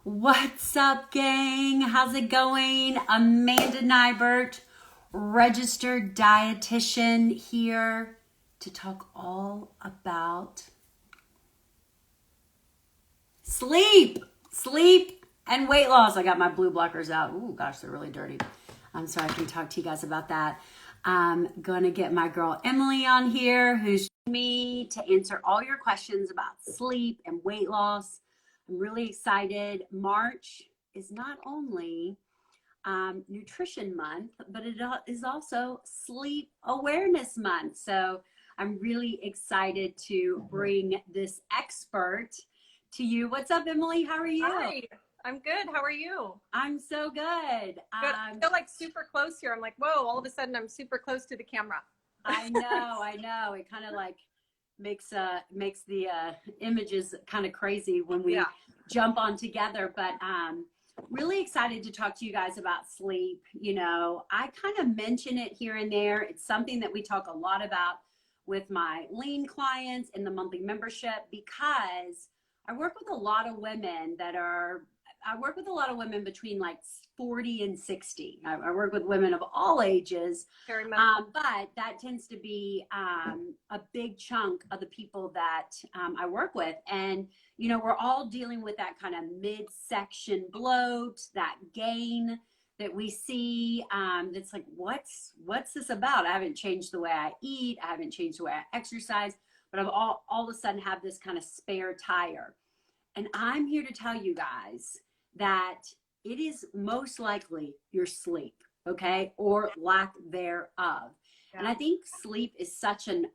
What's up, gang? How's it going? Amanda Nybert, registered dietitian, here to talk all about sleep, and weight loss. I got my blue blockers out. Ooh, gosh, they're really dirty. So I can talk to you guys about that. I'm gonna get my girl Emily on here, who's me to answer all your questions about sleep and weight loss. I'm really excited. March is not only Nutrition Month, but it is also Sleep Awareness Month. So I'm really excited to bring this expert to you. What's up, Emily? How are you? Hi, I'm good. How are you? I'm so good. Good. I feel like super close here. I'm like, whoa, all of a sudden I'm super close to the camera. I know. It kind of like makes the images kind of crazy when we jump on together. But really excited to talk to you guys about sleep. You know, I kind of mention it here and there. It's something that we talk a lot about with my lean clients in the monthly membership, because I work with a lot of women between like 40 and 60. I work with women of all ages, but that tends to be a big chunk of the people that I work with. And, you know, we're all dealing with that kind of midsection bloat, that gain that we see. That's like, what's this about? I haven't changed the way I eat. I haven't changed the way I exercise, but I've all of a sudden have this kind of spare tire. And I'm here to tell you guys that it is most likely your sleep, okay, or lack thereof. Yeah. And I think sleep is such an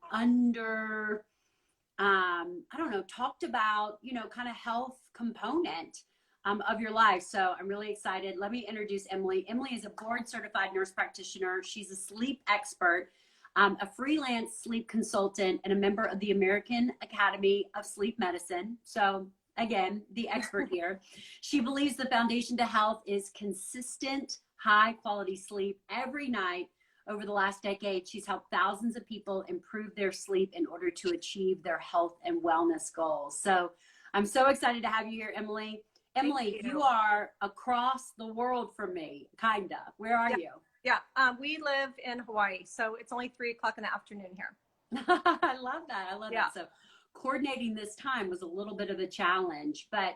talked about, you know, kind of health component of your life. So I'm really excited. Let me introduce Emily. Emily is a board certified nurse practitioner. She's a sleep expert, a freelance sleep consultant, and a member of the American Academy of Sleep Medicine. So again, the expert here. She believes the foundation to health is consistent, high quality sleep every night. Over the last decade, she's helped thousands of people improve their sleep in order to achieve their health and wellness goals. So I'm so excited to have you here, Emily. Emily, you are across the world from me, kinda. Where are you? Yeah, we live in Hawaii, so it's only 3 o'clock in the afternoon here. I love that. I love that. So coordinating this time was a little bit of a challenge, but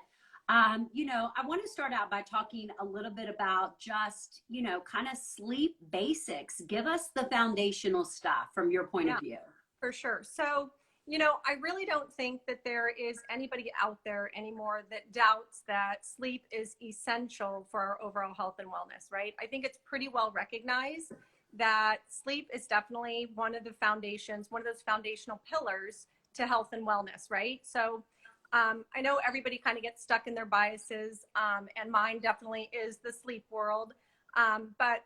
you know, I want to start out by talking a little bit about just, you know, kind of sleep basics. Give us the foundational stuff from your point of view. For sure. So, you know, I really don't think that there is anybody out there anymore that doubts that sleep is essential for our overall health and wellness, right? I think it's pretty well recognized that sleep is definitely one of the foundations, one of those foundational pillars to health and wellness, right? So I know everybody kind of gets stuck in their biases, and mine definitely is the sleep world. But,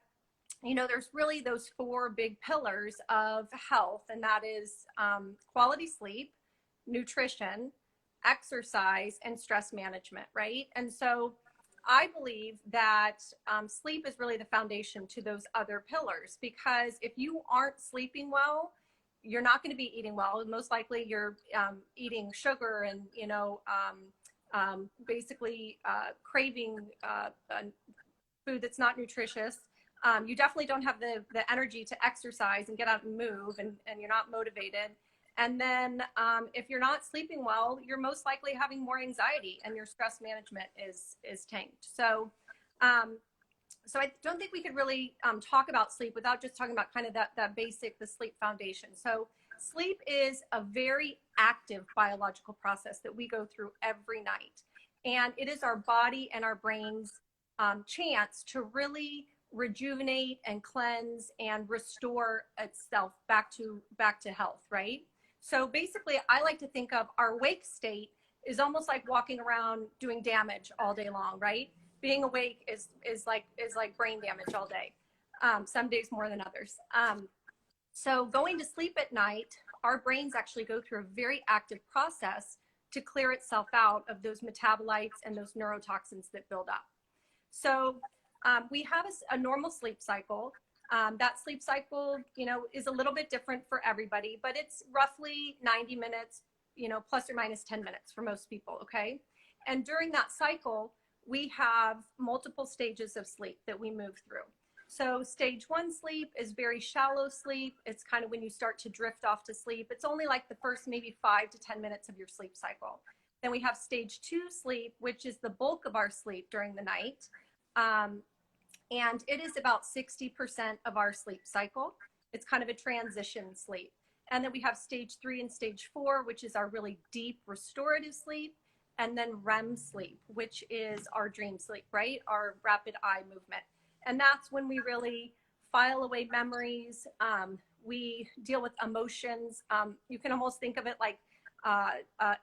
you know, there's really those 4 big pillars of health, and that is quality sleep, nutrition, exercise, and stress management, right? And so I believe that sleep is really the foundation to those other pillars, because if you aren't sleeping well, you're not going to be eating well. Most likely you're eating sugar and, you know, basically craving food that's not nutritious. You definitely don't have the energy to exercise and get out and move, and you're not motivated. And then if you're not sleeping well, you're most likely having more anxiety, and your stress management is tanked. So so I don't think we could really talk about sleep without just talking about kind of that basic, the sleep foundation. So sleep is a very active biological process that we go through every night. And it is our body and our brain's chance to really rejuvenate and cleanse and restore itself back to health, right? So basically, I like to think of our wake state is almost like walking around doing damage all day long, right? Being awake is like brain damage all day. Some days more than others. So going to sleep at night, our brains actually go through a very active process to clear itself out of those metabolites and those neurotoxins that build up. So we have a normal sleep cycle. That sleep cycle, you know, is a little bit different for everybody, but it's roughly 90 minutes, you know, plus or minus 10 minutes for most people. Okay. And during that cycle, we have multiple stages of sleep that we move through. So stage 1 sleep is very shallow sleep. It's kind of when you start to drift off to sleep. It's only like the first maybe 5 to 10 minutes of your sleep cycle. Then we have stage 2 sleep, which is the bulk of our sleep during the night. And it is about 60% of our sleep cycle. It's kind of a transition sleep. And then we have stage 3 and stage 4, which is our really deep restorative sleep. And then REM sleep, which is our dream sleep, right? Our rapid eye movement. And that's when we really file away memories. We deal with emotions. You can almost think of it like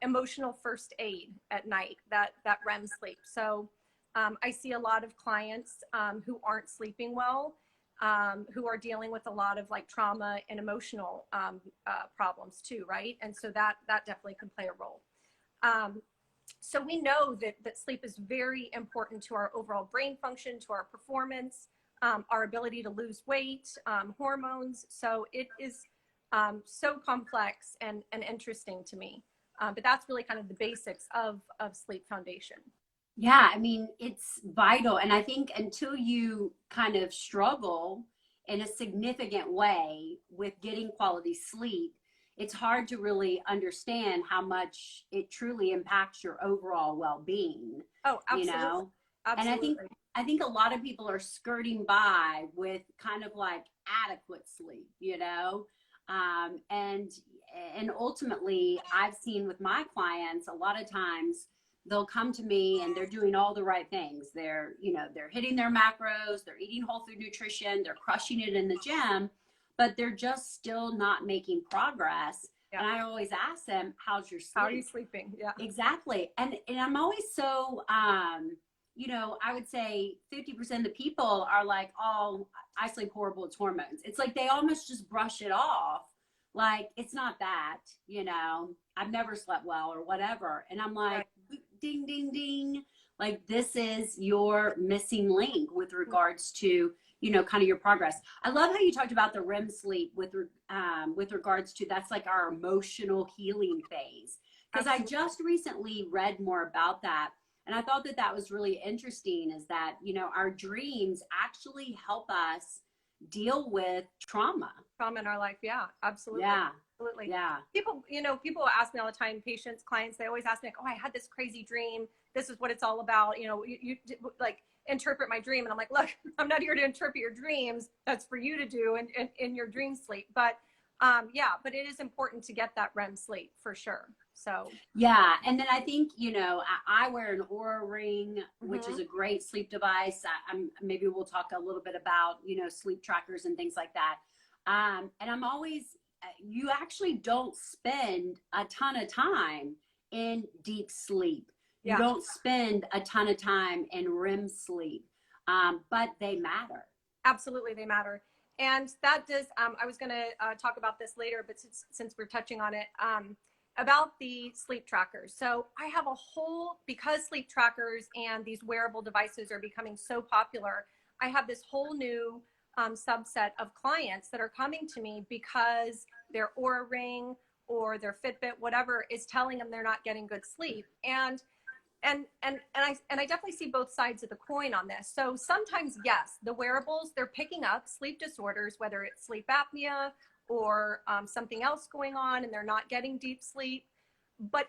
emotional first aid at night, that REM sleep. So I see a lot of clients who aren't sleeping well, who are dealing with a lot of like trauma and emotional problems too, right? And so that definitely can play a role. So we know that sleep is very important to our overall brain function, to our performance, our ability to lose weight, hormones. So it is so complex and interesting to me. But that's really kind of the basics of Sleep Foundation. Yeah, I mean, it's vital. And I think until you kind of struggle in a significant way with getting quality sleep, it's hard to really understand how much it truly impacts your overall well-being. Oh, absolutely. You know? Absolutely. And I think a lot of people are skirting by with kind of like adequate sleep, you know? And ultimately I've seen with my clients, a lot of times they'll come to me and they're doing all the right things. They're, you know, they're hitting their macros, they're eating whole food nutrition, they're crushing it in the gym, but they're just still not making progress. Yeah. And I always ask them, how's your sleep? How are you sleeping? Yeah, exactly. And I'm always so, you know, I would say 50% of the people are like, oh, I sleep horrible, it's hormones. It's like they almost just brush it off. Like, it's not that, you know, I've never slept well or whatever. And I'm like, right. Ding, ding, ding. Like, this is your missing link with regards to, you know, kind of your progress. I love how you talked about the REM sleep with regards to that's like our emotional healing phase. Because I just recently read more about that. And I thought that was really interesting is that, you know, our dreams actually help us deal with trauma in our life. Yeah, absolutely. Yeah. Absolutely. Yeah. People, you know, people ask me all the time, patients, clients, they always ask me, like, oh, I had this crazy dream. This is what it's all about. You know, you like interpret my dream. And I'm like, look, I'm not here to interpret your dreams. That's for you to do in your dream sleep. But yeah, but it is important to get that REM sleep for sure. So yeah, and then I think, you know, I wear an Oura Ring, which is a great sleep device. Maybe we'll talk a little bit about, you know, sleep trackers and things like that. And I'm always, you actually don't spend a ton of time in deep sleep. You don't spend a ton of time in REM sleep, but they matter. Absolutely, they matter. And that does, I was going to talk about this later, but since we're touching on it, about the sleep trackers. So I have a whole, because sleep trackers and these wearable devices are becoming so popular, I have this whole new subset of clients that are coming to me because their Oura Ring or their Fitbit, whatever, is telling them they're not getting good sleep. And I definitely see both sides of the coin on this. So sometimes, yes, the wearables, they're picking up sleep disorders, whether it's sleep apnea or something else going on and they're not getting deep sleep. But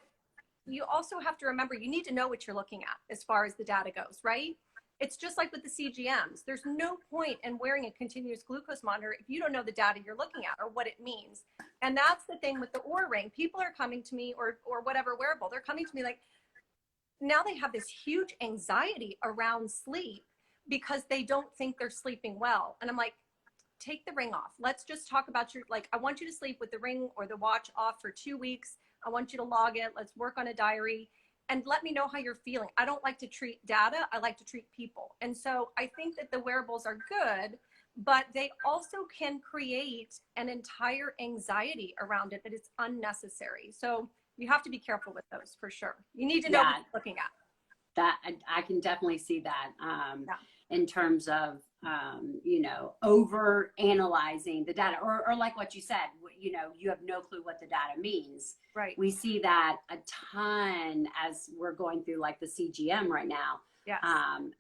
you also have to remember, you need to know what you're looking at as far as the data goes, right? It's just like with the CGMs. There's no point in wearing a continuous glucose monitor if you don't know the data you're looking at or what it means. And that's the thing with the Oura Ring. People are coming to me, or whatever wearable, they're coming to me like, now they have this huge anxiety around sleep because they don't think they're sleeping well. And I'm like, take the ring off. Let's just talk about your, like, I want you to sleep with the ring or the watch off for 2 weeks. I want you to log it. Let's work on a diary and let me know how you're feeling. I don't like to treat data. I like to treat people. And so I think that the wearables are good, but they also can create an entire anxiety around it that is unnecessary. So you have to be careful with those for sure. You need to know what you're looking at. That I can definitely see that in terms of you know, over analyzing the data, or like what you said, you know, you have no clue what the data means. Right. We see that a ton as we're going through like the CGM right now. Yes.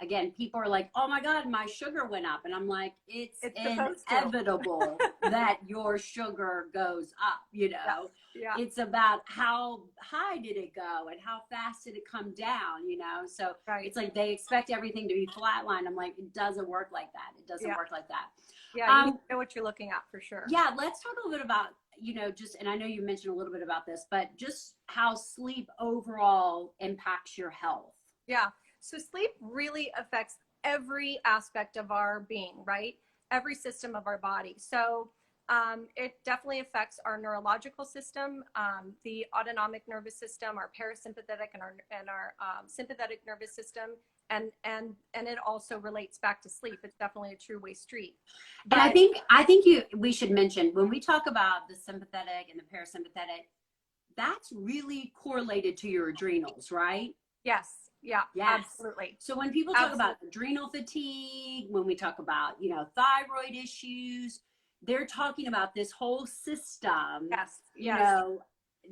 Again, people are like, oh my God, my sugar went up. And I'm like, it's supposed to. inevitable that your sugar goes up, you know? Yeah. It's about how high did it go and how fast did it come down, you know? So Right. it's like they expect everything to be flatlined. I'm like, it doesn't work like that. It doesn't work like that. Yeah, you know what you're looking at for sure. Yeah, let's talk a little bit about, you know, just, and I know you mentioned a little bit about this, but just how sleep overall impacts your health. Yeah. So sleep really affects every aspect of our being, right? Every system of our body. So it definitely affects our neurological system, the autonomic nervous system, our parasympathetic and our sympathetic nervous system, and it also relates back to sleep. It's definitely a two-way street. But and I think we should mention when we talk about the sympathetic and the parasympathetic, that's really correlated to your adrenals, right? Yes. Yeah, yes. Absolutely. So when people talk about adrenal fatigue, when we talk about, you know, thyroid issues, they're talking about this whole system, you know,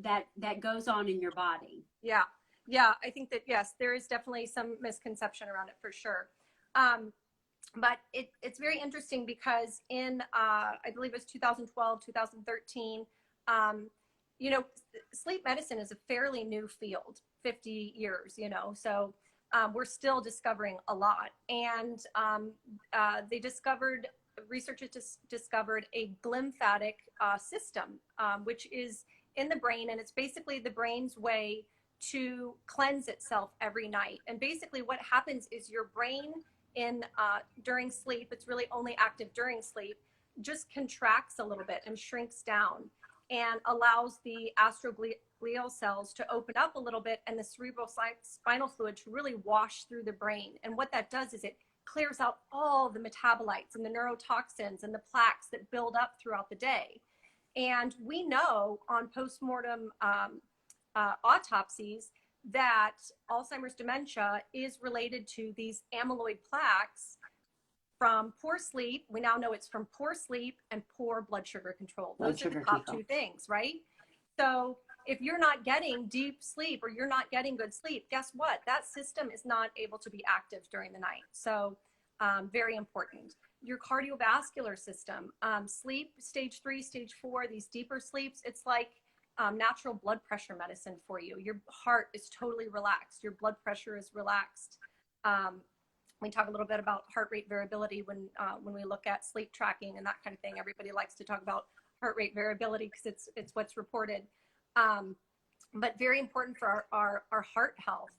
that goes on in your body. Yeah. Yeah. I think that, yes, there is definitely some misconception around it for sure. But it's very interesting because in, I believe it was 2012, 2013, you know, sleep medicine is a fairly new field, 50 years, you know, so we're still discovering a lot. And researchers discovered a glymphatic system, which is in the brain, and it's basically the brain's way to cleanse itself every night. And basically what happens is your brain during sleep, it's really only active during sleep, just contracts a little bit and shrinks down, and allows the astroglial cells to open up a little bit and the cerebral spinal fluid to really wash through the brain. And what that does is it clears out all the metabolites and the neurotoxins and the plaques that build up throughout the day. And we know on postmortem autopsies that Alzheimer's dementia is related to these amyloid plaques from poor sleep. We now know it's from poor sleep and poor blood sugar control. Those are the top two things, right? So if you're not getting deep sleep or you're not getting good sleep, guess what? That system is not able to be active during the night. So very important. Your cardiovascular system, sleep, stage 3, stage 4, these deeper sleeps, it's like natural blood pressure medicine for you. Your heart is totally relaxed. Your blood pressure is relaxed. We talk a little bit about heart rate variability when we look at sleep tracking and that kind of thing. Everybody likes to talk about heart rate variability because it's what's reported. But very important for our heart health.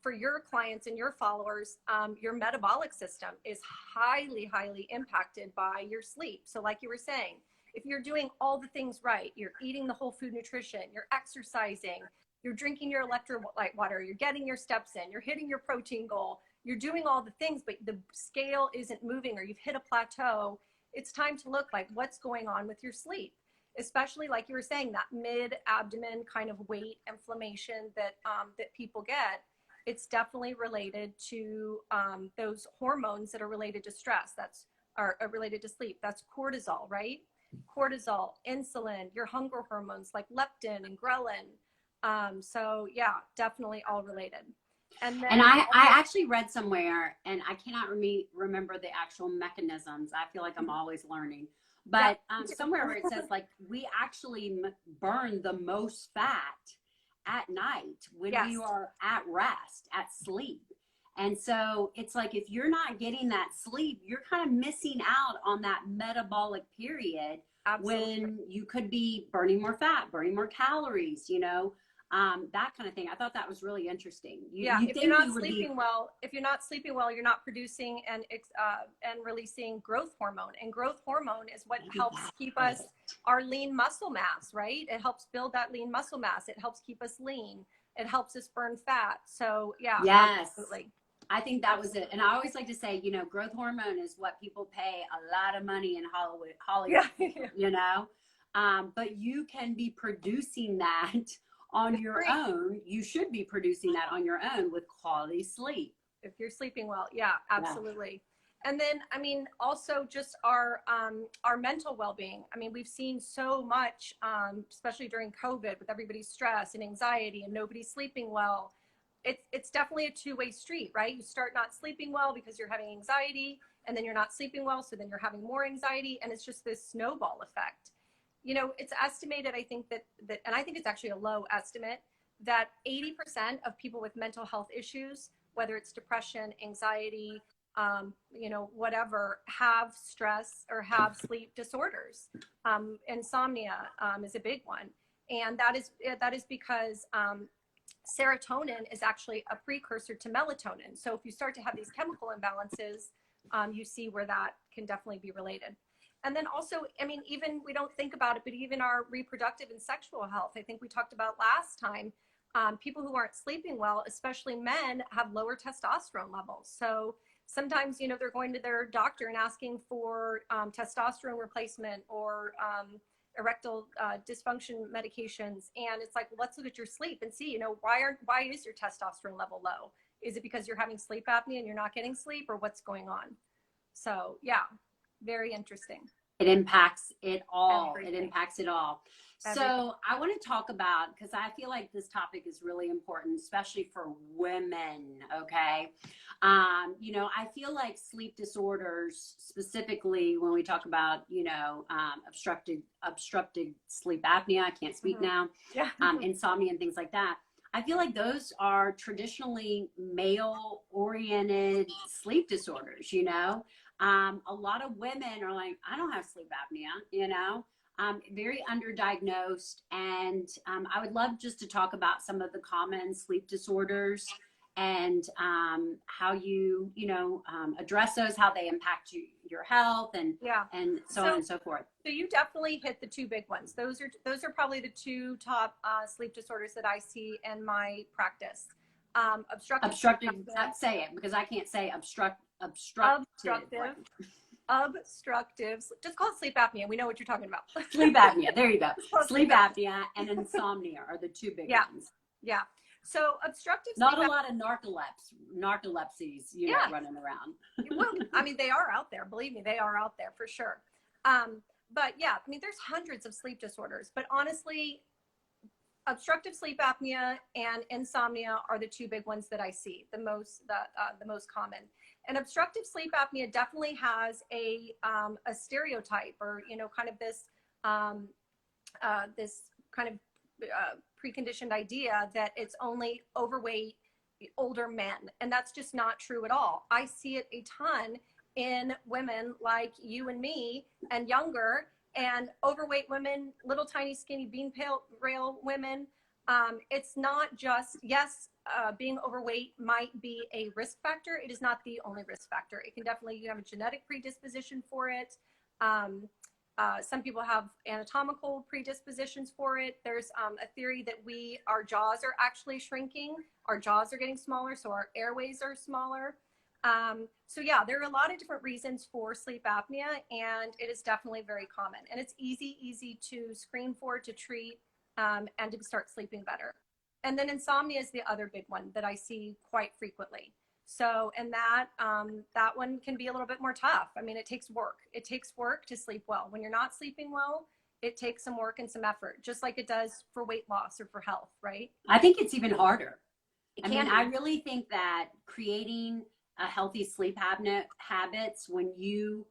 For your clients and your followers, your metabolic system is highly, highly impacted by your sleep. So like you were saying, if you're doing all the things right, you're eating the whole food nutrition, you're exercising, you're drinking your electrolyte water, you're getting your steps in, you're hitting your protein goal, you're doing all the things, but the scale isn't moving or you've hit a plateau, it's time to look like what's going on with your sleep. Especially like you were saying, that mid-abdomen kind of weight inflammation that people get, it's definitely related to those hormones that are related to stress, are related to sleep. That's cortisol, right? Cortisol, insulin, your hunger hormones like leptin and ghrelin. So yeah, definitely all related. And I actually read somewhere, and I cannot remember the actual mechanisms. I feel like I'm always learning. But somewhere where it says like we actually burn the most fat at night when we are at rest, at sleep. And so it's like if you're not getting that sleep, you're kind of missing out on that metabolic period. Absolutely. When you could be burning more fat, burning more calories, you know, that kind of thing. I thought that was really interesting. If you're not sleeping well, you're not producing and releasing growth hormone. And growth hormone is what helps keep us our lean muscle mass, right? It helps build that lean muscle mass. It helps keep us lean. It helps us burn fat. So yeah, yes, absolutely. I think that was it. And I always like to say, you know, growth hormone is what people pay a lot of money in Hollywood, you know, but you can be producing that on your own. You should be producing that on your own with quality sleep. If you're sleeping well. Yeah, absolutely. And then, I mean, also just our mental well-being. I mean, we've seen so much, especially during COVID, with everybody's stress and anxiety and nobody sleeping well. It's definitely a two-way street, right? You start not sleeping well because you're having anxiety, and then you're not sleeping well, so then you're having more anxiety, and it's just this snowball effect. You know, it's estimated, I think that, and I think it's actually a low estimate, that 80% of people with mental health issues, whether it's depression, anxiety, you know, whatever, have stress or have sleep disorders. Insomnia is a big one, and that is because serotonin is actually a precursor to melatonin. So if you start to have these chemical imbalances, you see where that can definitely be related. And then also, I mean, even we don't think about it, but even our reproductive and sexual health, I think we talked about last time, people who aren't sleeping well, especially men, have lower testosterone levels. So sometimes, you know, they're going to their doctor and asking for testosterone replacement or erectile dysfunction medications. And it's like, well, let's look at your sleep and see, you know, why is your testosterone level low? Is it because you're having sleep apnea and you're not getting sleep, or what's going on? So yeah, very interesting. It impacts it all. Everything. It impacts it all. Everything. So I want to talk about, because I feel like this topic is really important, especially for women. Okay. You know, I feel like sleep disorders, specifically when we talk about, you know, obstructed sleep apnea, I can't speak now, Yeah. insomnia and things like that. I feel like those are traditionally male oriented sleep disorders, you know. A lot of women are like, I don't have sleep apnea, you know, very underdiagnosed. And I would love just to talk about some of the common sleep disorders and how you know, address those, how they impact your health, and Yeah. and so on and so forth. So you definitely hit the two big ones. Those are probably the two top sleep disorders that I see in my practice. Obstructive. Say it, because I can't say obstructive. Just call it sleep apnea. We know what you're talking about. Sleep apnea. There you go. Sleep apnea and insomnia are the two big ones. Yeah. So obstructive. Not a lot of narcolepsies, you know, running around. Well, I mean, they are out there. Believe me, they are out there for sure. But yeah, I mean, there's hundreds of sleep disorders. But honestly, obstructive sleep apnea and insomnia are the two big ones that I see the most common. And obstructive sleep apnea definitely has a stereotype, or, you know, kind of this this kind of preconditioned idea that it's only overweight older men, and that's just not true at all. I see it a ton in women like you and me, and younger, and overweight women, little tiny skinny bean rail women. It's not just, yes, being overweight might be a risk factor. It is not the only risk factor. It can definitely, you have a genetic predisposition for it. Some people have anatomical predispositions for it. There's a theory that our jaws are actually shrinking. Our jaws are getting smaller, so our airways are smaller. So yeah, there are a lot of different reasons for sleep apnea, and it is definitely very common. And it's easy to screen for, to treat, and to start sleeping better. And then insomnia is the other big one that I see quite frequently. So, and that one can be a little bit more tough. I mean, it takes work. It takes work to sleep well. When you're not sleeping well, it takes some work and some effort, just like it does for weight loss or for health, right? I think it's even harder. I really think that creating a healthy sleep habits when you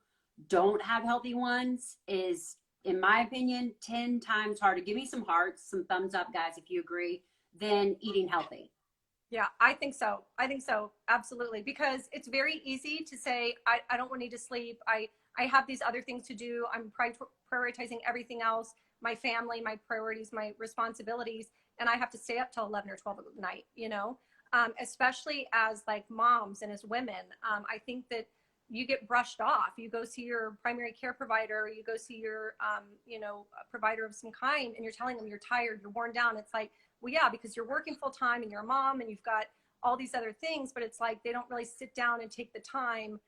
don't have healthy ones is, in my opinion, 10 times harder. Give me some hearts, some thumbs up, guys, if you agree, than eating healthy. Yeah, I think so. Absolutely. Because it's very easy to say, I don't need to sleep. I have these other things to do. I'm prioritizing everything else, my family, my priorities, my responsibilities, and I have to stay up till 11 or 12 at night, you know, especially as like moms and as women. I think that you get brushed off. You go see your primary care provider, you go see your, provider of some kind, and you're telling them you're tired, you're worn down. It's like, well, yeah, because you're working full time and you're a mom and you've got all these other things, but it's like they don't really sit down and take the time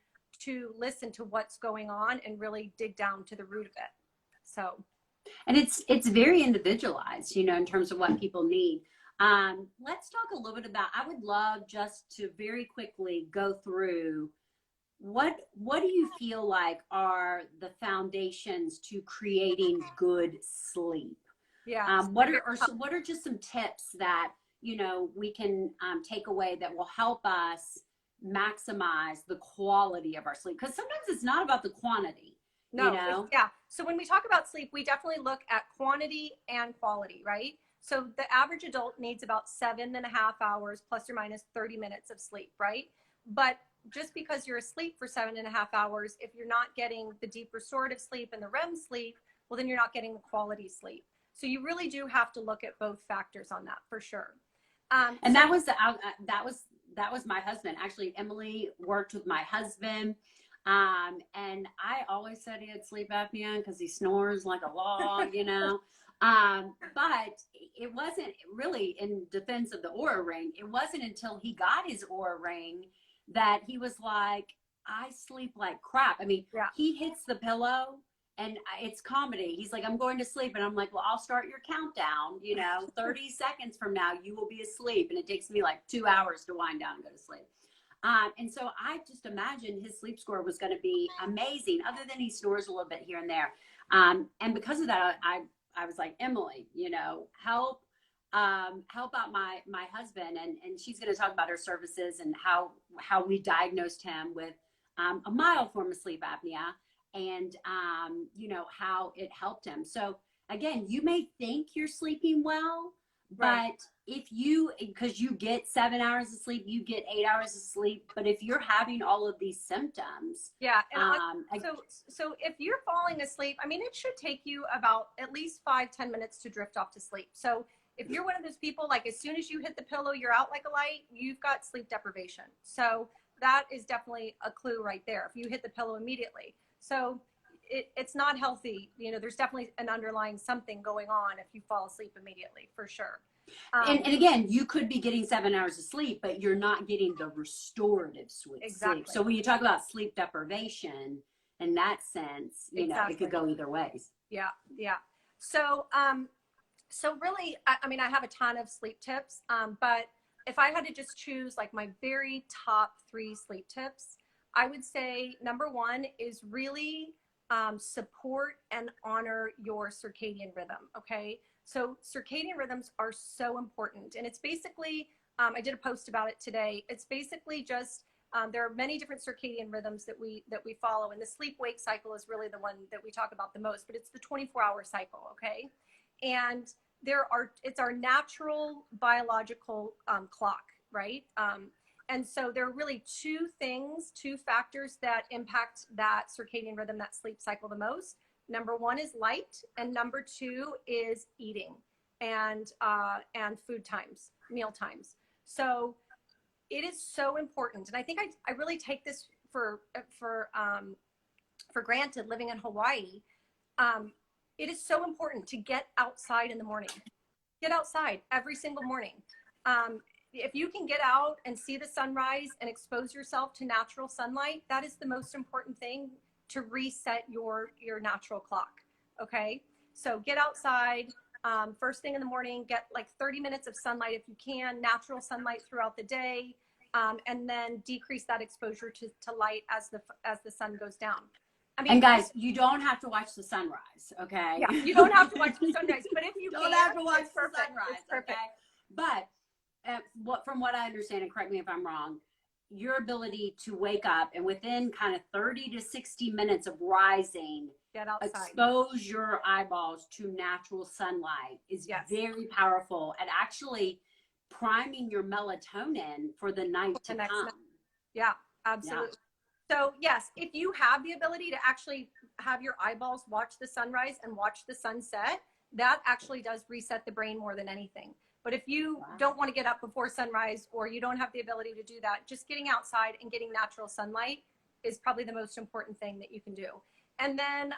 to listen to what's going on and really dig down to the root of it. So, and it's very individualized, you know, in terms of what people need. Let's talk a little bit about, I would love just to very quickly go through what do you feel like are the foundations to creating good sleep? Yeah. What are just some tips that we can take away that will help us maximize the quality of our sleep? Because sometimes it's not about the quantity, you No, know. yeah. So when we talk about sleep, we definitely look at quantity and quality, right? So the average adult needs about 7.5 hours plus or minus 30 minutes of sleep, right? But just because you're asleep for 7.5 hours, if you're not getting the deep restorative sleep and the REM sleep, well, then you're not getting the quality sleep. So you really do have to look at both factors on that for sure. And that was my husband. Actually, Emily worked with my husband. And I always said he had sleep apnea because he snores like a log. But it wasn't really, in defense of the Oura Ring, it wasn't until he got his Oura Ring that he was like, I sleep like crap. I mean, Yeah. he hits the pillow and it's comedy. He's like, I'm going to sleep. And I'm like, well, I'll start your countdown. 30 seconds from now, you will be asleep. And it takes me like 2 hours to wind down and go to sleep. And so I just imagined his sleep score was going to be amazing, other than he snores a little bit here and there. And because of that, I was like, Emily, help out my husband. And she's going to talk about her services and how we diagnosed him with a mild form of sleep apnea, and how it helped him. So again, you may think you're sleeping well, Right. but because you get 7 hours of sleep, you get 8 hours of sleep. But if you're having all of these symptoms, Yeah. So if you're falling asleep, I mean, it should take you about at least 5-10 minutes to drift off to sleep. So if you're one of those people, like as soon as you hit the pillow, you're out like a light, you've got sleep deprivation. So that is definitely a clue right there. If you hit the pillow immediately. So it's not healthy. There's definitely an underlying something going on if you fall asleep immediately, for sure. And again, you could be getting 7 hours of sleep, but you're not getting the restorative sleep. Exactly. So when you talk about sleep deprivation, in that sense, Exactly. it could go either ways. Yeah. Yeah. So, so really, I mean, I have a ton of sleep tips, but if I had to just choose like my very top 3 sleep tips, I would say number 1 is really support and honor your circadian rhythm. Okay. So circadian rhythms are so important. And it's basically, I did a post about it today. It's basically just, there are many different circadian rhythms that we follow. And the sleep wake cycle is really the one that we talk about the most, but it's the 24-hour cycle. Okay. And it's our natural biological clock, right? And so there are really 2 factors that impact that circadian rhythm, that sleep cycle the most. Number 1 is light, and number 2 is eating and food times, meal times. So it is so important, and I think I really take this for granted living in Hawaii. It is so important to get outside in the morning. Get outside every single morning. If you can get out and see the sunrise and expose yourself to natural sunlight, that is the most important thing to reset your natural clock. Okay. So get outside, first thing in the morning, get like 30 minutes of sunlight if you can, natural sunlight throughout the day, and then decrease that exposure to light as the sun goes down. I mean, and guys, you don't have to watch the sunrise, okay? Yeah, you don't have to watch the sunrise, but if you don't have to watch the sunrise, okay? But from what I understand, and correct me if I'm wrong, your ability to wake up and within kind of 30 to 60 minutes of rising, get outside, expose your eyeballs to natural sunlight is very powerful at actually priming your melatonin for the night to come. Yeah, absolutely. Yeah. So yes, if you have the ability to actually have your eyeballs watch the sunrise and watch the sunset, that actually does reset the brain more than anything. But if you don't want to get up before sunrise, or you don't have the ability to do that, just getting outside and getting natural sunlight is probably the most important thing that you can do. And then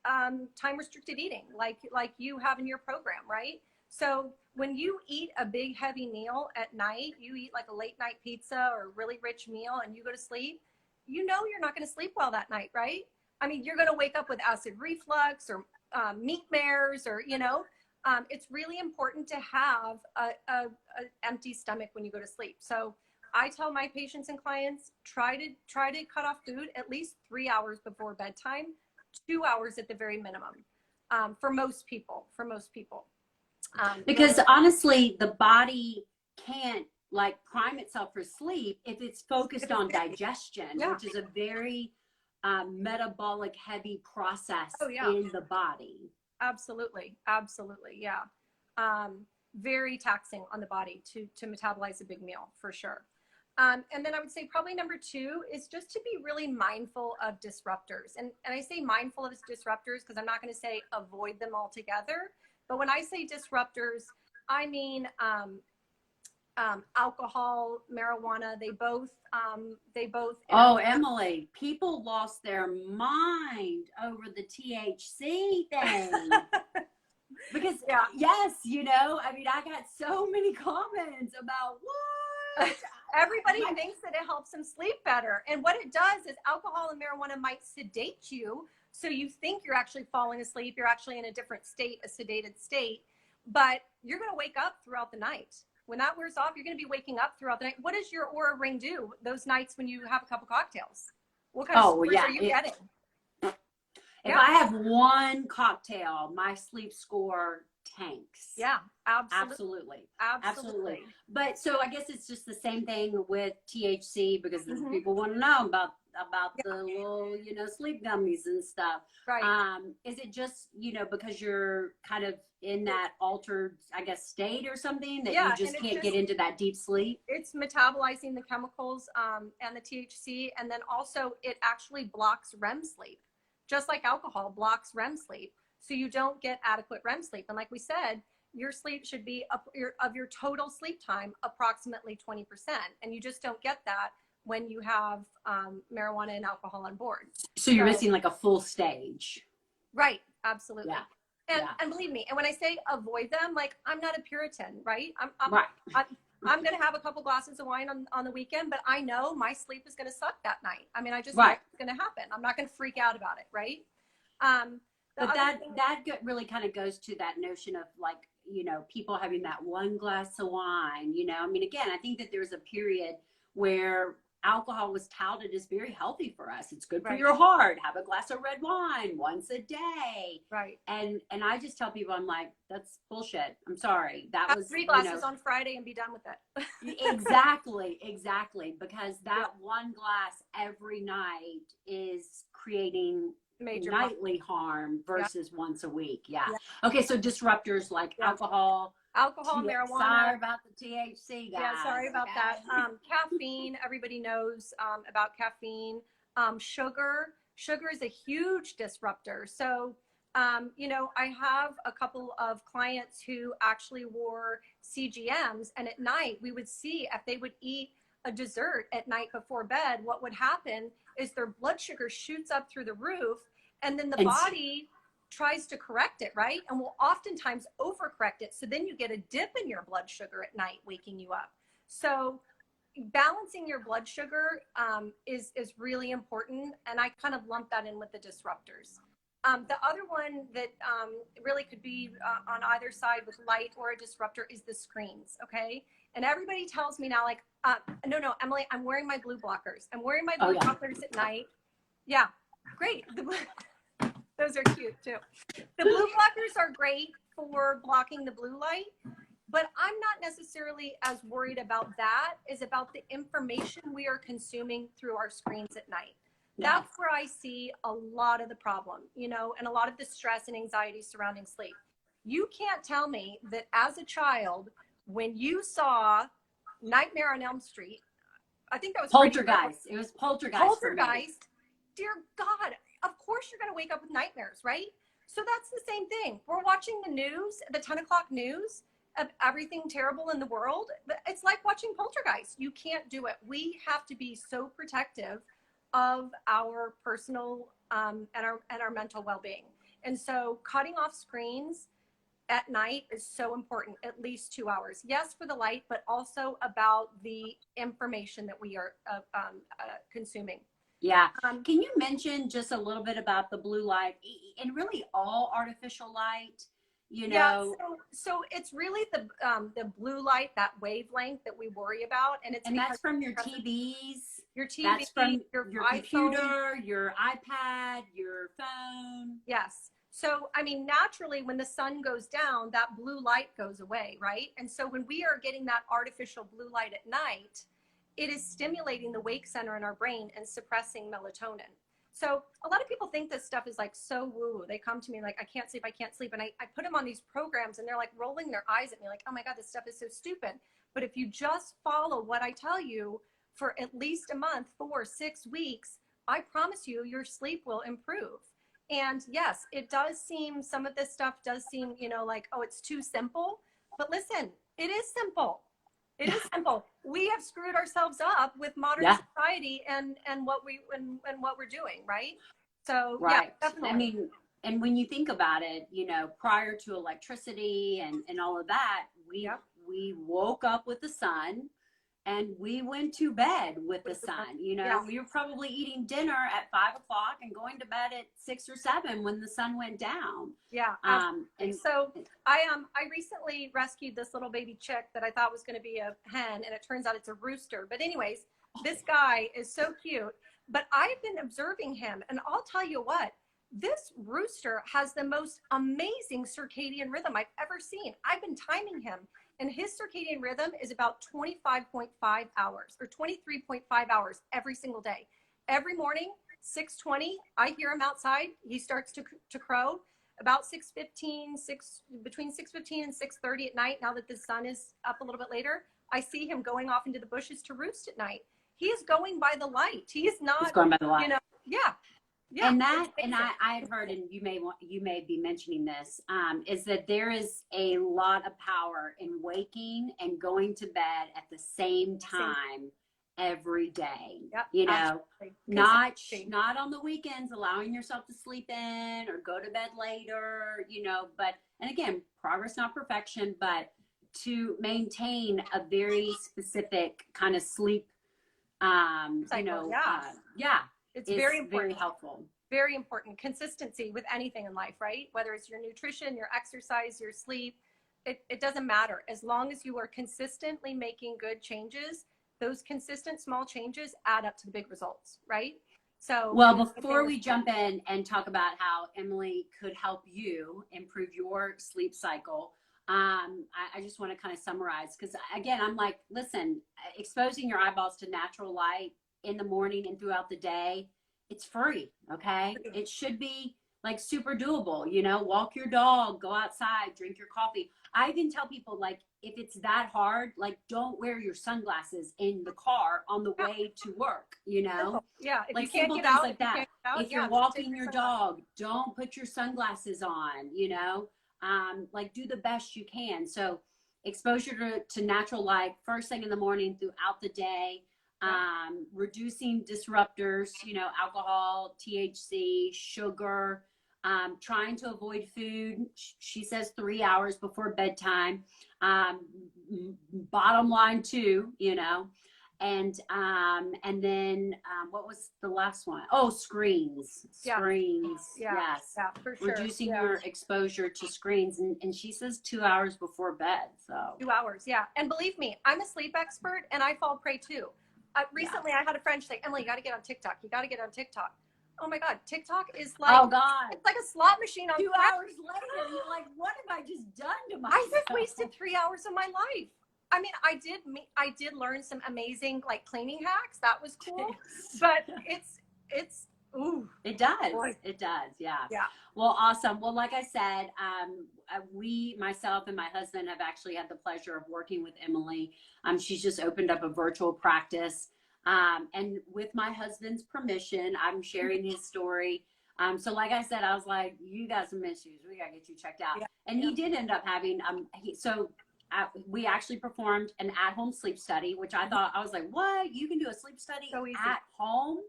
time restricted eating, like you have in your program, right? So when you eat a big heavy meal at night, you eat like a late night pizza or a really rich meal and you go to sleep, you're not going to sleep well that night, right? I mean, you're going to wake up with acid reflux or meat mares, or, it's really important to have a empty stomach when you go to sleep. So I tell my patients and clients, try to cut off food at least 3 hours before bedtime, 2 hours at the very minimum. For most people, Because honestly, the body can't like prime itself for sleep if it's focused on digestion, yeah. which is a very metabolic heavy process Oh, yeah. in the body. Absolutely. Yeah. Very taxing on the body to metabolize a big meal, for sure. And then I would say probably number 2 is just to be really mindful of disruptors. And I say mindful of disruptors because I'm not going to say avoid them altogether. But when I say disruptors, I mean alcohol, marijuana. They both. Oh, Emily, people lost their mind over the THC thing. Because yeah. yes, you know, I mean, I got so many comments about what everybody thinks that it helps them sleep better. And what it does is alcohol and marijuana might sedate you. So you think you're actually falling asleep. You're actually in a different state, a sedated state, but you're going to wake up throughout the night. When that wears off, you're going to be waking up throughout the night. What does your Aura Ring do those nights when you have a couple cocktails? What kind of scores are you getting? If I have one cocktail, my sleep score tanks. Yeah, absolutely. But so I guess it's just the same thing with THC because people want to know about the little, you know, sleep gummies and stuff. Right. Is it just, you know, because you're kind of in that altered, I guess, state or something that you just can't get into that deep sleep? It's metabolizing the chemicals and the THC, and then also it actually blocks REM sleep. Just like alcohol blocks REM sleep. So you don't get adequate REM sleep. And like we said, your sleep should be of your total sleep time, approximately 20%. And you just don't get that when you have marijuana and alcohol on board. So you're missing like a full stage. Right. Absolutely. Yeah. And believe me, and when I say avoid them, like I'm not a Puritan, right? I'm going to have a couple glasses of wine on the weekend, but I know my sleep is going to suck that night. I mean, I just know it's going to happen. I'm not going to freak out about it, right? But that really kind of goes to that notion of like, you know, people having that one glass of wine, you know. I mean, again, I think that there's a period where alcohol was touted as very healthy for us. It's good for your heart. Have a glass of red wine once a day. Right. And I just tell people, I'm like, that's bullshit. I'm sorry. That was 3 glasses on Friday and be done with it. Exactly. Because that one glass every night is creating major nightly harm versus once a week. Yeah. Okay. So disruptors like alcohol, marijuana. Sorry about the THC, guys. Yeah, sorry about that. Caffeine, everybody knows about caffeine. Sugar is a huge disruptor. So, you know, I have a couple of clients who actually wore CGMs, and at night we would see if they would eat a dessert at night before bed, what would happen is their blood sugar shoots up through the roof, and then the body tries to correct it, right? And will oftentimes overcorrect it. So then you get a dip in your blood sugar at night, waking you up. So balancing your blood sugar is really important. And I kind of lump that in with the disruptors. The other one that really could be on either side with light or a disruptor is the screens, okay? And everybody tells me now, like, no, Emily, I'm wearing my blue blockers. I'm wearing my blue blockers at night. Yeah, great. Those are cute too. The blue blockers are great for blocking the blue light, but I'm not necessarily as worried about that as about the information we are consuming through our screens at night. That's where I see a lot of the problem, you know, and a lot of the stress and anxiety surrounding sleep. You can't tell me that as a child, when you saw Nightmare on Elm Street, I think that was Poltergeist. It was Poltergeist. Poltergeist. Dear God, of course you're going to wake up with nightmares, right? So that's the same thing. We're watching the news, the 10 o'clock news of everything terrible in the world. It's like watching Poltergeist. You can't do it. We have to be so protective of our personal and our mental well-being. And so cutting off screens at night is so important, at least 2 hours. Yes, for the light, but also about the information that we are consuming. Yeah. Can you mention just a little bit about the blue light and really all artificial light? you Yeah, know, so it's really the blue light, that wavelength that we worry about, and it's and because that's from your TVs, your TV, that's from your your iPhone. computer, your iPad, your phone. Yes. So, I mean, naturally, when the sun goes down, that blue light goes away, right? And so, when we are getting that artificial blue light at night, it is stimulating the wake center in our brain and suppressing melatonin. So, a lot of people think this stuff is like so woo. They come to me like, I can't sleep, I can't sleep. And I put them on these programs and they're like rolling their eyes at me, like, oh my God, this stuff is so stupid. But if you just follow what I tell you for at least a month, 4 or 6 weeks, I promise you, your sleep will improve. And yes, it does seem, some of this stuff does seem, like, oh, it's too simple. But listen, it is simple. It is simple. We have screwed ourselves up with modern Yeah. society and what what we're doing, right? So Right. yeah, definitely. I mean, and when you think about it, prior to electricity and all of that, Yep. we woke up with the sun and we went to bed with the sun. Yeah. We were probably eating dinner at 5 o'clock and going to bed at 6 or 7 when the sun went down. Yeah. And So I recently rescued this little baby chick that I thought was going to be a hen, and it turns out it's a rooster. But anyways, this guy is so cute. But I've been observing him, and I'll tell you what, this rooster has the most amazing circadian rhythm I've ever seen. I've been timing him, and his circadian rhythm is about 25.5 hours or 23.5 hours every single day. Every morning, 6:20, I hear him outside. He starts to crow. About 6:15, between 6:15 and 6:30 at night, now that the sun is up a little bit later, I see him going off into the bushes to roost at night. He is going by the light. He is not, it's going by the light. Yeah. Yeah. And I've heard, and you may be mentioning this, is that there is a lot of power in waking and going to bed at the same time every day. Yep, Not on the weekends, allowing yourself to sleep in or go to bed later, but, and again, progress, not perfection, but to maintain a very specific kind of sleep, cycle, it's very important. Very helpful. Very important. Consistency with anything in life, right? Whether it's your nutrition, your exercise, your sleep, it doesn't matter. As long as you are consistently making good changes, those consistent small changes add up to the big results, right? So, well, before we jump in and talk about how Emily could help you improve your sleep cycle, I just want to kind of summarize, because again, I'm like, listen, exposing your eyeballs to natural light in the morning and throughout the day, it's free. Okay. It should be like super doable, walk your dog, go outside, drink your coffee. I even tell people, like, if it's that hard, like, don't wear your sunglasses in the car on the way to work, Yeah. If like you can't simple get things out, like that. If you're walking your dog, don't put your sunglasses on, like, do the best you can. So exposure to natural light first thing in the morning throughout the day, reducing disruptors, alcohol, THC, sugar, trying to avoid food. She says 3 hours before bedtime. Bottom line too, and then what was the last one? Oh, screens. Yes. Yeah, for sure. Reducing your exposure to screens, and she says 2 hours before bed. So 2 hours, yeah. And believe me, I'm a sleep expert, and I fall prey too. Recently, I had a friend say, Emily, you got to get on TikTok. You got to get on TikTok. Oh my God, TikTok is like, oh God, it's like a slot machine on 2 hours later. You're like, what have I just done to myself? I just wasted 3 hours of my life. I mean, I did learn some amazing like cleaning hacks. That was cool. But it's ooh. It does. Boy. It does. Yeah. Yeah. Well, awesome. Well, like I said, myself and my husband have actually had the pleasure of working with Emily. She's just opened up a virtual practice. And with my husband's permission, I'm sharing his story. So like I said, I was like, you got some issues. We got to get you checked out. Yeah. And he did end up having, we actually performed an at-home sleep study, which I thought, I was like, what? You can do a sleep study at home?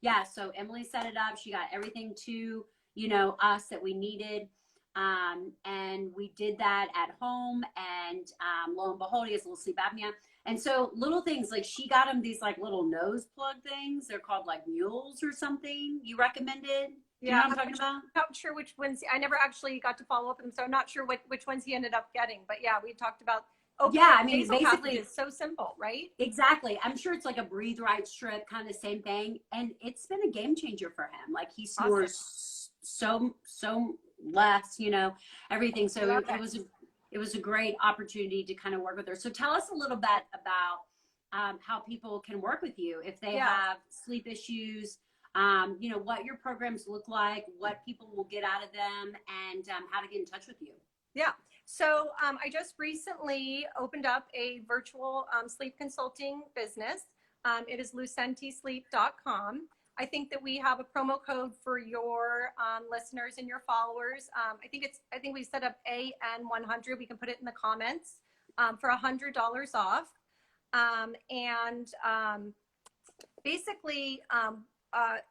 Yeah. So Emily set it up. She got everything to, us that we needed. And we did that at home, and lo and behold, he has a little sleep apnea. And so little things, like she got him these like little nose plug things. They're called like mules or something. You recommended? Do you know what I'm talking about? I'm not sure which ones. I never actually got to follow up with him, so I'm not sure which ones he ended up getting. But yeah, we talked about Yeah, I mean, basically, it's so simple, right? exactly. I'm sure it's like a breathe right strip, kind of same thing, and it's been a game changer for him. Like he snores so less, you know, everything. So it was a great opportunity to kind of work with her. So tell us a little bit about how people can work with you if they have sleep issues. You know, what your programs look like, what people will get out of them, and how to get in touch with you. Yeah. So I just recently opened up a virtual sleep consulting business. It is lucentisleep.com. I think that we have a promo code for your listeners and your followers. I think we set up AN100. We can put it in the comments for $100 off. Basically,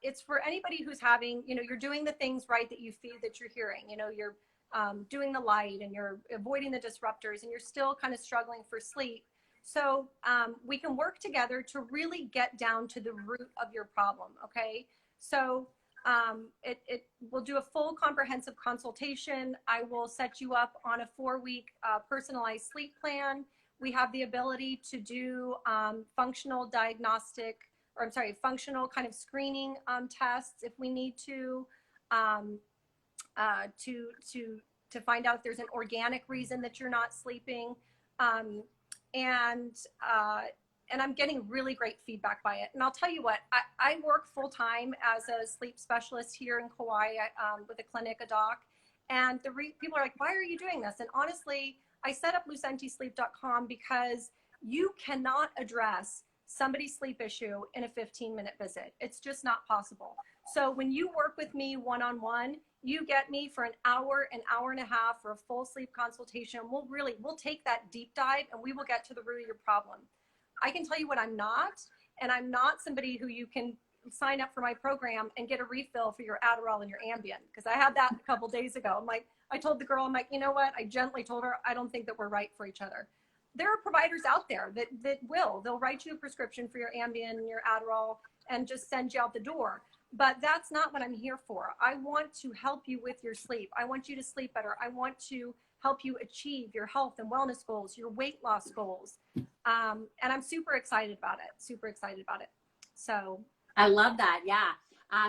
it's for anybody who's having, you know, you're doing the things right that you feel that you're hearing. You know, you're doing the light and you're avoiding the disruptors and you're still kind of struggling for sleep. So we can work together to really get down to the root of your problem. Okay. So it will do a full comprehensive consultation. I will set you up on a 4-week personalized sleep plan. We have the ability to do functional kind of screening tests if we need to find out if there's an organic reason that you're not sleeping. And I'm getting really great feedback by it. And I'll tell you what, I work full time as a sleep specialist here in Kauai with a clinic, a doc. And people are like, why are you doing this? And honestly, I set up lucentisleep.com because you cannot address somebody's sleep issue in a 15-minute visit. It's just not possible. So when you work with me one-on-one, you get me for an hour and a half for a full sleep consultation. We'll take that deep dive and we will get to the root of your problem. I can tell you what I'm not, and I'm not somebody who you can sign up for my program and get a refill for your Adderall and your Ambien, because I had that a couple days ago. I told the girl, I'm like, you know what? I gently told her, I don't think that we're right for each other. There are providers out there they'll write you a prescription for your Ambien and your Adderall and just send you out the door. But that's not what I'm here for. I want to help you with your sleep. I want you to sleep better. I want to help you achieve your health and wellness goals, your weight loss goals. And I'm super excited about it. So I love that. Yeah.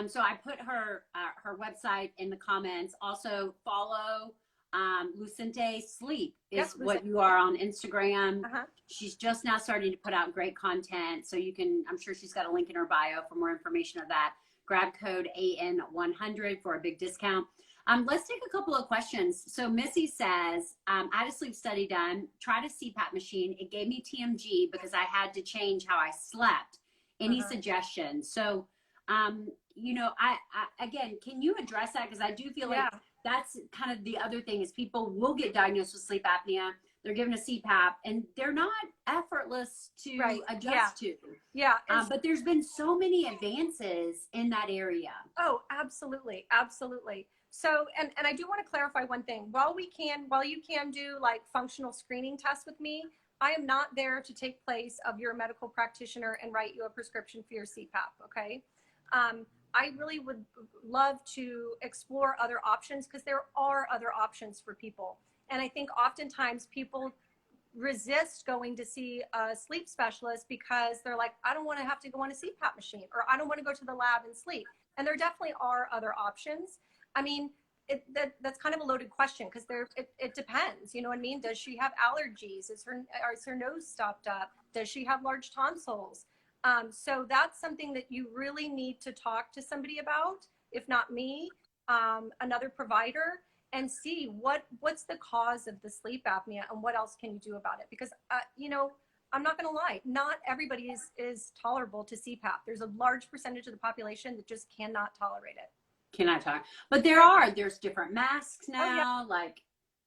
So I put her website in the comments. Also follow Lucente Sleep is what you are on Instagram. She's just now starting to put out great content. So I'm sure she's got a link in her bio for more information of that. Grab code AN100 for a big discount. Let's take a couple of questions. So Missy says, I had a sleep study done, tried a CPAP machine. It gave me TMG because I had to change how I slept. Any suggestions? So, you know, I again, can you address that? Because I do feel like that's kind of the other thing is people will get diagnosed with sleep apnea. They're given a CPAP and they're not effortless to adjust to. Yeah. But there's been so many advances in that area. Oh, absolutely. Absolutely. So, and I do want to clarify one thing. While you can do like functional screening tests with me, I am not there to take place of your medical practitioner and write you a prescription for your CPAP. Okay. I really would love to explore other options because there are other options for people. And I think oftentimes people resist going to see a sleep specialist because they're like, I don't want to have to go on a CPAP machine, or I don't want to go to the lab and sleep. And there definitely are other options. I mean, that's kind of a loaded question because it depends. You know what I mean? Does she have allergies? Is her nose stopped up? Does she have large tonsils? So that's something that you really need to talk to somebody about, if not me, another provider, and see what's the cause of the sleep apnea and what else can you do about it? Because, you know, I'm not going to lie, not everybody is tolerable to CPAP. There's a large percentage of the population that just cannot tolerate it. Cannot talk. But there's different masks now, like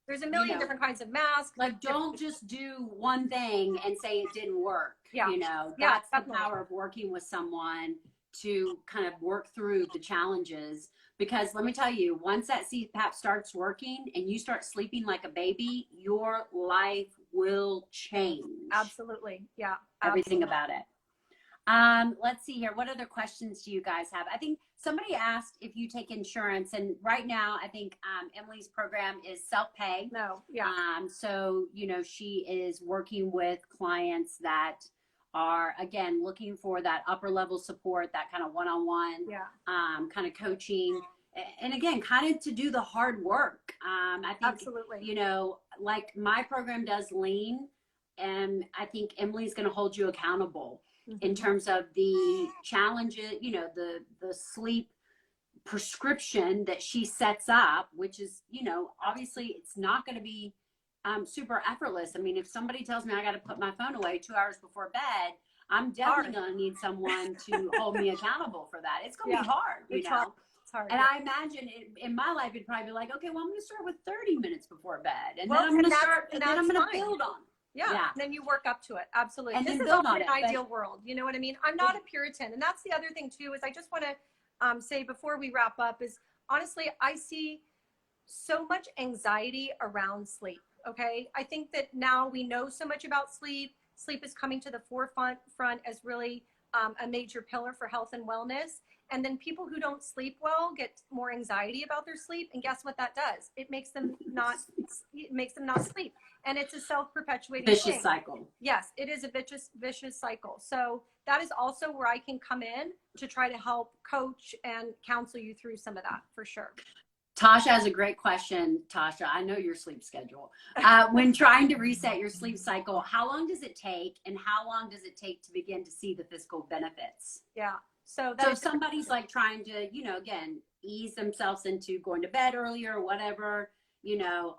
there's a million different kinds of masks. Like don't just do one thing and say it didn't work. Yeah. You know, that's the power of working with someone to kind of work through the challenges. Because let me tell you, once that CPAP starts working and you start sleeping like a baby, your life will change. Absolutely. Yeah. Everything about it. Let's see here. What other questions do you guys have? I think somebody asked if you take insurance, and right now I think Emily's program is self-pay. No, yeah. So she is working with clients that are again looking for that upper level support, that kind of one-on-one, kind of coaching, and again, kind of to do the hard work. I think Absolutely. like my program does lean, and I think Emily's going to hold you accountable in terms of the challenges, the sleep prescription that she sets up, which is, obviously it's not going to be super effortless. I mean, if somebody tells me I got to put my phone away 2 hours before bed, I'm definitely going to need someone to hold me accountable for that. It's going to be hard, It's hard. It's hard. And I imagine in my life, it'd probably be like, okay, well, I'm going to start with 30 minutes before bed. And Well, then I'm going to start, and and then I'm that's going to fine. build on. Yeah. And then you work up to it. Absolutely. And this then is build all on an it, ideal world. You know what I mean? I'm not a Puritan. And that's the other thing too, is I just want to say before we wrap up is honestly, I see so much anxiety around sleep. Okay. I think that now we know so much about sleep. Sleep is coming to the forefront as really a major pillar for health and wellness. And then people who don't sleep well get more anxiety about their sleep. And guess what that does? It makes them not sleep. And it's a self-perpetuating Vicious cycle. Yes, it is a vicious cycle. So that is also where I can come in to try to help coach and counsel you through some of that for sure. Tasha has a great question. Tasha, I know your sleep schedule. When trying to reset your sleep cycle, how long does it take, and how long does it take to begin to see the physical benefits? Yeah. So if somebody's like trying to, again, ease themselves into going to bed earlier or whatever,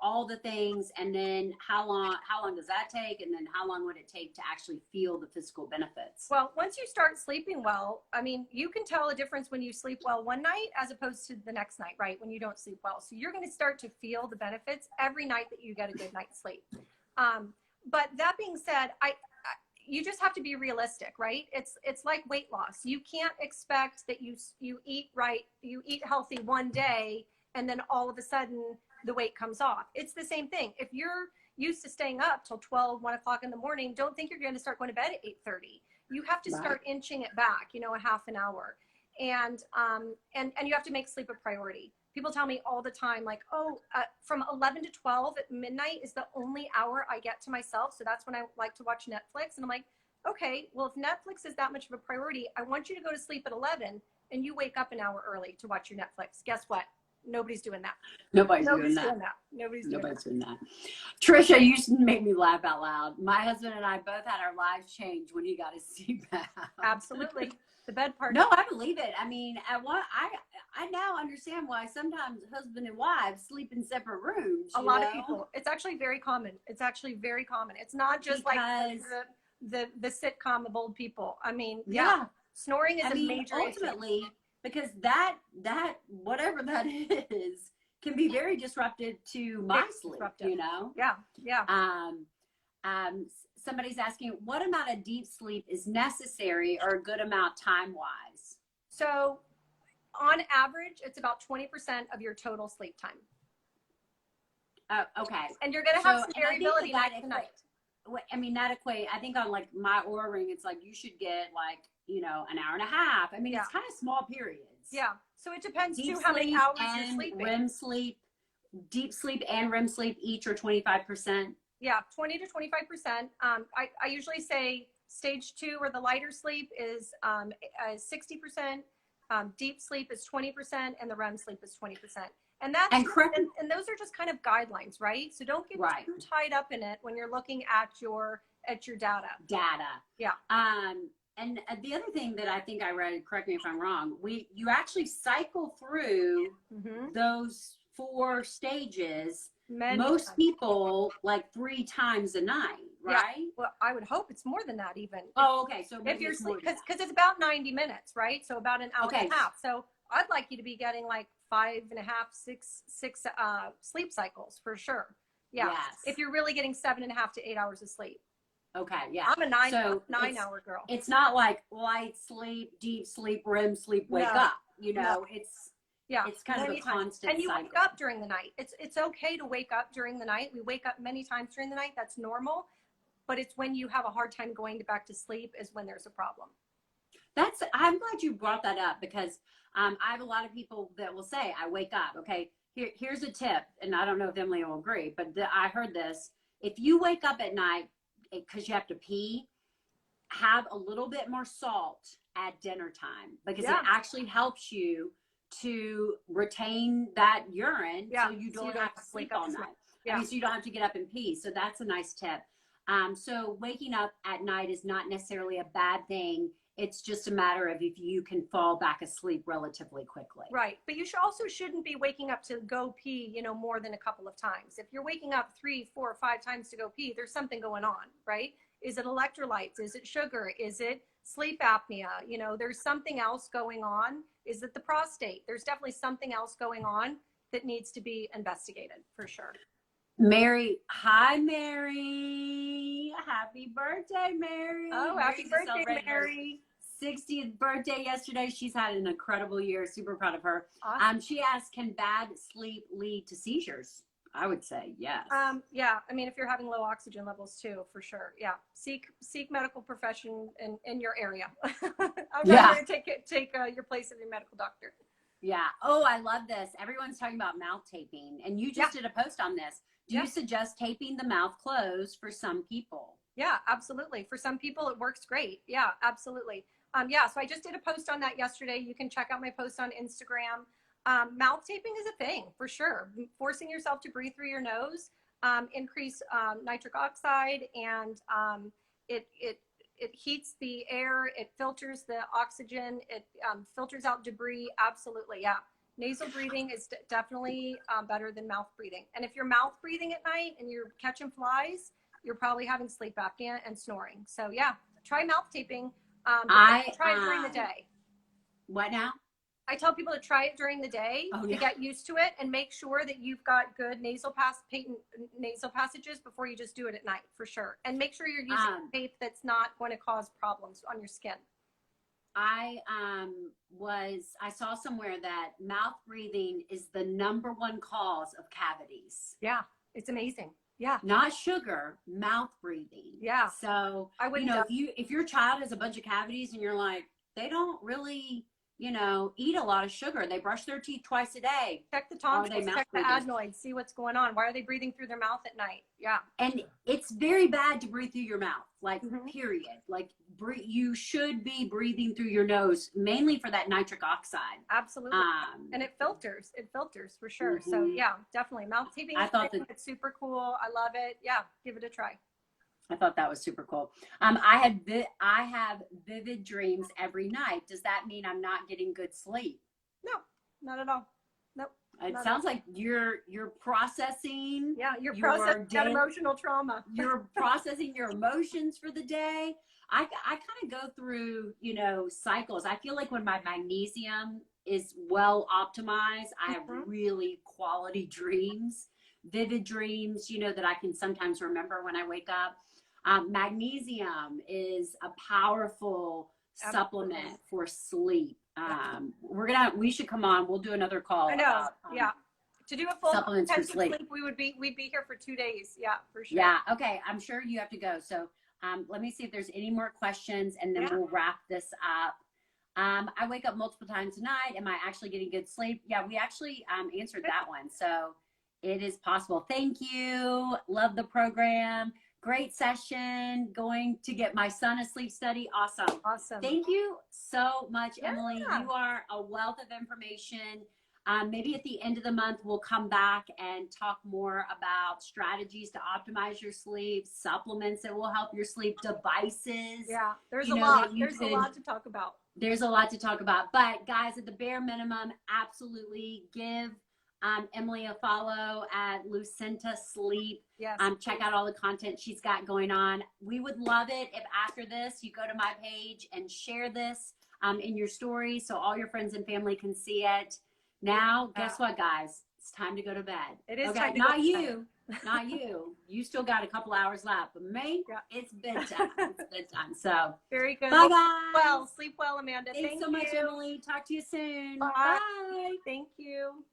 all the things, and then how long does that take? And then how long would it take to actually feel the physical benefits? Well, once you start sleeping well, I mean, you can tell a difference when you sleep well one night as opposed to the next night, right? When you don't sleep well. So you're going to start to feel the benefits every night that you get a good night's sleep. But that being said, you just have to be realistic, right? It's like weight loss. You can't expect that you eat right, you eat healthy one day, and then all of a sudden the weight comes off. It's the same thing. If you're used to staying up till 12, 1 o'clock in the morning, don't think you're going to start going to bed at 8:30. You have to start inching it back, a half an hour. And you have to make sleep a priority. People tell me all the time, like, from 11 to 12 at midnight is the only hour I get to myself. So that's when I like to watch Netflix. And I'm like, okay, well, if Netflix is that much of a priority, I want you to go to sleep at 11 and you wake up an hour early to watch your Netflix. Guess what? Nobody's doing that. Nobody's doing that. Trisha, you made me laugh out loud. My husband and I both had our lives change when he got his CPAP. Absolutely. The bed part. No, I believe it. I mean, I now understand why sometimes husband and wives sleep in separate rooms. A lot of people. It's actually very common. It's not just like the sitcom of old people. I mean, snoring is a major ultimately issue. Because that whatever that is can be very disruptive to my sleep. Yeah. Somebody's asking, what amount of deep sleep is necessary or a good amount time wise? So on average, it's about 20% of your total sleep time. Okay. And you're going to have some variability night to night. I mean, that equate, I think on like my Oura Ring, it's like you should get like, an hour and a half. I mean, it's kind of small periods. Yeah. So it depends too how many hours you're sleeping. REM sleep, deep sleep and REM sleep each are 25%. Yeah, 20 to 25%. I usually say stage 2 or the lighter sleep is 60%, deep sleep is 20%, and the REM sleep is 20%. And and those are just kind of guidelines, right? So don't get too tied up in it when you're looking at your data. Yeah. And the other thing that I think I read, correct me if I'm wrong, you actually cycle through those 4 stages. Most people like 3 times a night, right? Yeah. Well, I would hope it's more than that even. Oh, okay. So if you're because it's about 90 minutes, right? So about an hour and a half. So I'd like you to be getting like 5.5, 6 sleep cycles for sure. Yeah. Yes. If you're really getting 7.5 to 8 hours of sleep. Okay. Yeah. I'm a 9-hour girl. It's not like light sleep, deep sleep, REM sleep, wake up. It's kind of a constant and you cycle. wake up during the night. It's okay to wake up during the night. We wake up many times during the night. That's normal. But it's when you have a hard time going back to sleep is when there's a problem. I'm glad you brought that up because I have a lot of people that will say, I wake up, okay, here's a tip. And I don't know if Emily will agree, but I heard this. If you wake up at night because you have to pee, have a little bit more salt at dinner time because it actually helps you to retain that urine so you don't have to sleep all night. I mean, so you don't have to get up and pee. So that's a nice tip. So waking up at night is not necessarily a bad thing. It's just a matter of if you can fall back asleep relatively quickly. Right. But you shouldn't be waking up to go pee, you know, more than a couple of times. If you're waking up 3, 4, 5 times to go pee, there's something going on, right? Is it electrolytes? Is it sugar? Is it sleep apnea? You know, there's something else going on. Is it the prostate? There's definitely something else going on that needs to be investigated for sure. Mary, hi, Mary. Happy birthday, Mary. Oh, happy birthday, Mary. 60th birthday yesterday. She's had an incredible year. Super proud of her. Awesome. She asked, can bad sleep lead to seizures? I would say yes. Yeah. I mean, if you're having low oxygen levels too, for sure. Yeah. Seek medical profession in your area. I'm not going to take your place of your medical doctor. Yeah. Oh, I love this. Everyone's talking about mouth taping, and you just did a post on this. Do you suggest taping the mouth closed for some people? Yeah, absolutely. For some people, it works great. Yeah, absolutely. So I just did a post on that yesterday. You can check out my post on Instagram. Mouth taping is a thing for sure. Forcing yourself to breathe through your nose, increase nitric oxide, and it heats the air. It filters the oxygen. It filters out debris. Absolutely, yeah. Nasal breathing is definitely better than mouth breathing. And if you're mouth breathing at night and you're catching flies, you're probably having sleep apnea and snoring. So yeah, try mouth taping. Try it during the day. What now? I tell people to try it during the day to get used to it and make sure that you've got good patent nasal passages before you just do it at night for sure. And make sure you're using tape that's not going to cause problems on your skin. I saw somewhere that mouth breathing is the #1 cause of cavities. Yeah, it's amazing. Yeah. Not sugar, mouth breathing. Yeah. So, if your child has a bunch of cavities and you're like, they don't really, eat a lot of sugar. They brush their teeth twice a day. Check the tonsils, check the adenoids, see what's going on. Why are they breathing through their mouth at night? Yeah. And it's very bad to breathe through your mouth, like period. Like you should be breathing through your nose, mainly for that nitric oxide. Absolutely. And it filters for sure. So yeah, definitely. Mouth taping, it's super cool. I love it. Yeah, give it a try. I thought that was super cool. I have vivid dreams every night. Does that mean I'm not getting good sleep? No, not at all. Nope. It sounds like you're processing. Yeah, you're processing that emotional trauma. You're processing your emotions for the day. I kind of go through, cycles. I feel like when my magnesium is well optimized, I have really quality dreams, vivid dreams, that I can sometimes remember when I wake up. Magnesium is a powerful supplement for sleep. We should come on. We'll do another call. I know. To do a full supplements for sleep, we'd be here for 2 days. Yeah, for sure. Yeah. Okay. I'm sure you have to go. So let me see if there's any more questions, and then we'll wrap this up. I wake up multiple times a night. Am I actually getting good sleep? Yeah, we actually answered that one. So it is possible. Thank you. Love the program. Great session. Going to get my son a sleep study. Awesome. Thank you so much, Emily. You are a wealth of information. Maybe at the end of the month, we'll come back and talk more about strategies to optimize your sleep, supplements that will help your sleep, devices. Yeah, there's a lot. There's a lot to talk about. There's a lot to talk about. But guys, at the bare minimum, absolutely give Emily a follow at Lucenta Sleep. Yes. Check out all the content she's got going on. We would love it if after this you go to my page and share this in your story so all your friends and family can see it. Now, guess what, guys? It's time to go to bed. It is time to go to bed. Not you. You still got a couple hours left. But me, it's bedtime. It's bedtime. So very good. Bye, guys. Sleep well, Amanda. Thanks so much, Emily. Talk to you soon. Bye. Bye. Thank you.